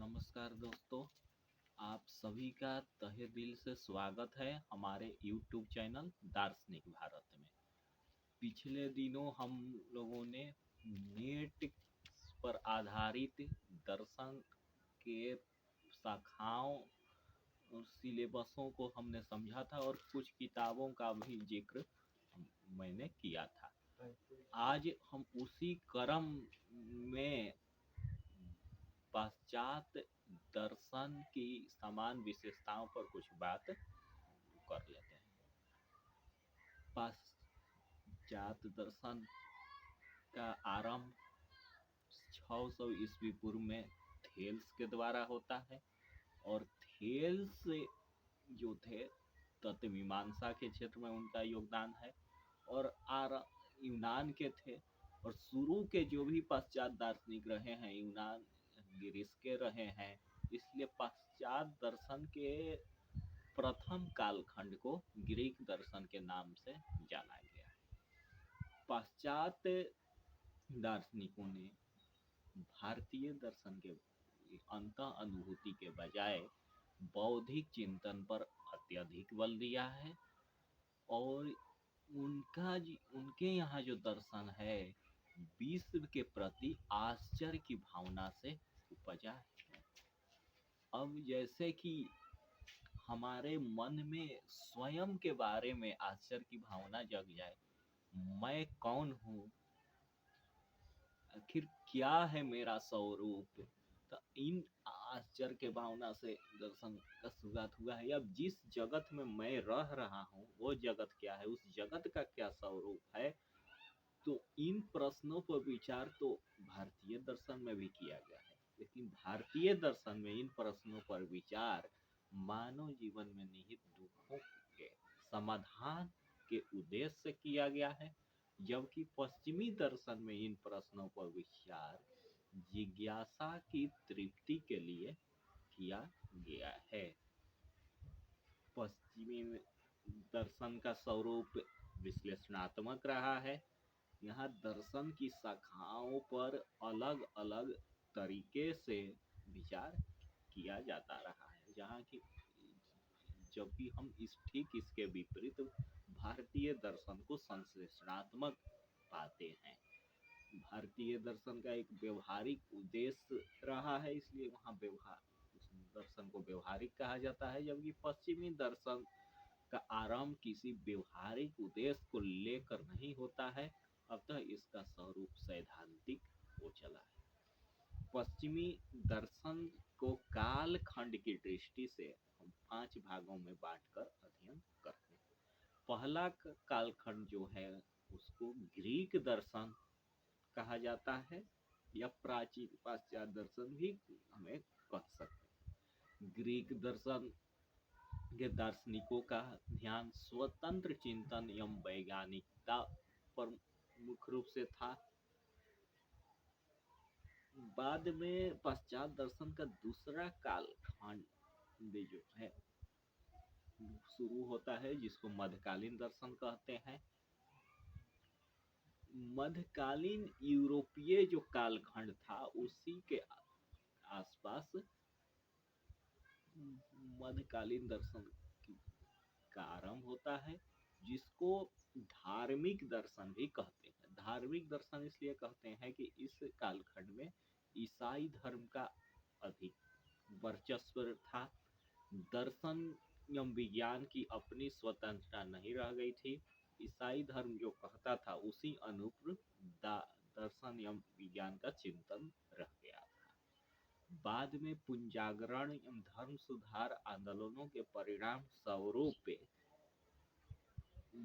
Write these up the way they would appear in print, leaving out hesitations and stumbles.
नमस्कार दोस्तों, आप सभी का तहे दिल से स्वागत है हमारे YouTube चैनल दार्शनिक भारत में। पिछले दिनों हम लोगों ने नेट पर आधारित दर्शन के शाखाओं और सिलेबसों को हमने समझा था और कुछ किताबों का भी जिक्र मैंने किया था। आज हम उसी क्रम में पाश्चात्य दर्शन की समान विशेषताओं पर कुछ बात कर लेते हैं। पाश्चात्य दर्शन का आरंभ 600 ईस्वी पूर्व में थेल्स के द्वारा होता है और थेल्स जो थे तत्वमीमांसा के क्षेत्र में उनका योगदान है और यूनान के थे। और शुरू के जो भी पश्चात दार्शनिक रहे हैं यूनान ग्रीस के रहे हैं, इसलिए पश्चात दर्शन के प्रथम कालखंड को ग्रीक दर्शन के नाम से जाना गया। पाश्चात दार्शनिकों ने भारतीय दर्शन के अंत अनुभूति के बजाय बौद्धिक चिंतन पर अत्यधिक बल दिया है और उनके यहाँ जो दर्शन है विश्व के प्रति आश्चर्य की भावना से उपजा है। अब जैसे कि हमारे मन में स्वयं के बारे में आश्चर्य की भावना जग जाए, मैं कौन हूँ, आखिर क्या है मेरा स्वरूप, तो इन आश्चर्य के भावना से दर्शन का शुरुआत हुआ है। अब जिस जगत में मैं रह रहा हूँ वो जगत क्या है, उस जगत का क्या स्वरूप है, तो इन प्रश्नों पर विचार तो भारतीय दर्शन में भी किया गया है, लेकिन भारतीय दर्शन में इन प्रश्नों पर विचार मानव जीवन में निहित दुखों के समाधान के उद्देश्य से किया गया है, जबकि पश्चिमी दर्शन में इन प्रश्नों पर विचार जिज्ञासा की तृप्ति के लिए किया गया है। पश्चिमी दर्शन का स्वरूप विश्लेषणात्मक रहा है। यहाँ दर्शन की शाखाओं पर अलग अलग तरीके से विचार किया जाता रहा है, जहाँ की जबकि हम इसके विपरीत भारतीय दर्शन को संश्लेषणात्मक पाते हैं। भारतीय दर्शन का एक व्यवहारिक उद्देश्य रहा है, इसलिए वहाँ दर्शन को व्यवहारिक कहा जाता है, जबकि पश्चिमी दर्शन का आरंभ किसी व्यवहारिक उद्देश्य को लेकर नहीं होता है, अतः इसका स्वरूप सैद्धांतिक हो चला है। पश्चिमी दर्शन को काल खंड की दृष्टि से हम 5 भागों में बांटकर अध्ययन करते हैं। पहला कालखंड जो है उसको ग्रीक दर्शन कहा जाता है या प्राचीन पाश्चात्य दर्शन भी हमें कह सकते हैं। ग्रीक दर्शन के दार्शनिकों का ध्यान स्वतंत्र चिंतन एवं वैज्ञानिकता पर मुख्य रूप से था। बाद में पश्चात दर्शन का दूसरा कालखंड जो है शुरू होता है, जिसको मध्यकालीन दर्शन कहते हैं। मध्यकालीन यूरोपीय जो कालखंड था उसी के आसपास मध्यकालीन दर्शन का आरंभ होता है, जिसको धार्मिक दर्शन भी कहते हैं। धार्मिक दर्शन इसलिए कहते हैं कि इस कालखंड में ईसाई धर्म का अधिक वर्चस्व था। दर्शन एवं विज्ञान की अपनी स्वतंत्रता नहीं रह गई थी। ईसाई धर्म जो कहता था उसी अनुरूप दर्शन एवं विज्ञान का चिंतन रह गया था। बाद में पुंजागरण एवं धर्म सुधार आंदोलनों के परिणाम स्वरूप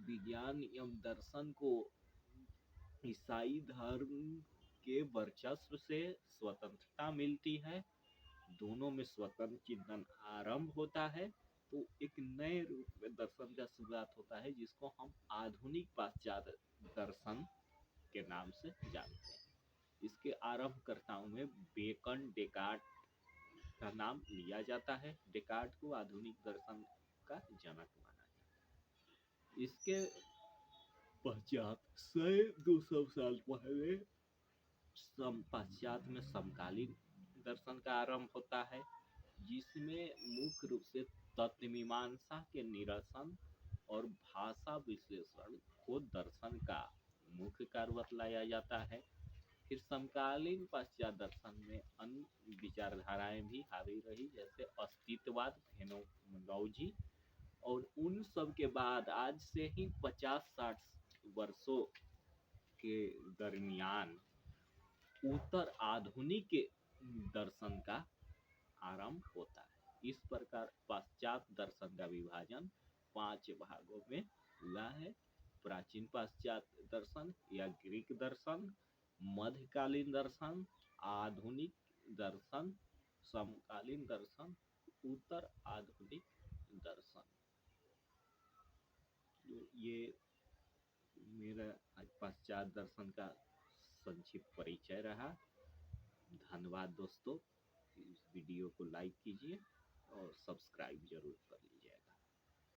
विज्ञान एवं दर्शन को ईसाई धर्म के वर्चस्व से स्वतंत्रता मिलती है, दोनों में स्वतंत्र चिंतन आरंभ होता है, तो एक नए रूप में दर्शन का शुरुआत होता है, जिसको हम आधुनिक पाश्चात्य दर्शन के नाम से जानते हैं। इसके आरंभकर्ताओं में बेकन डेकार्ट का नाम लिया जाता है। डेकार्ट को आधुनिक दर्शन का जनक माना जाता है। इसके पश्चात 100-200 साल पहले पाश्चात्य में समकालीन दर्शन का आरंभ होता है, जिसमें मुख्य रूप से तत्व मीमांसा के निरसन और भाषा विश्लेषण को दर्शन का मुख्य कार्य बतलाया जाता है। फिर समकालीन पश्चात दर्शन में अन्य विचारधाराएं भी हावी रही, जैसे अस्तित्ववाद, फेनोमेनोलॉजी, और उन सब के बाद आज से ही 50-60 वर्षों के दरमियान उत्तर आधुनिक दर्शन का आरंभ होता है। इस प्रकार पाश्चात्य दर्शन का विभाजन 5 भागों में हुआ है। प्राचीन पाश्चात्य दर्शन या ग्रीक दर्शन, मध्यकालीन दर्शन, आधुनिक दर्शन, समकालीन दर्शन, उत्तर आधुनिक दर्शन। ये मेरा आज पाश्चात्य दर्शन का संक्षिप्त परिचय रहा। धन्यवाद दोस्तों। इस वीडियो को लाइक कीजिए और सब्सक्राइब जरूर कर लीजिए।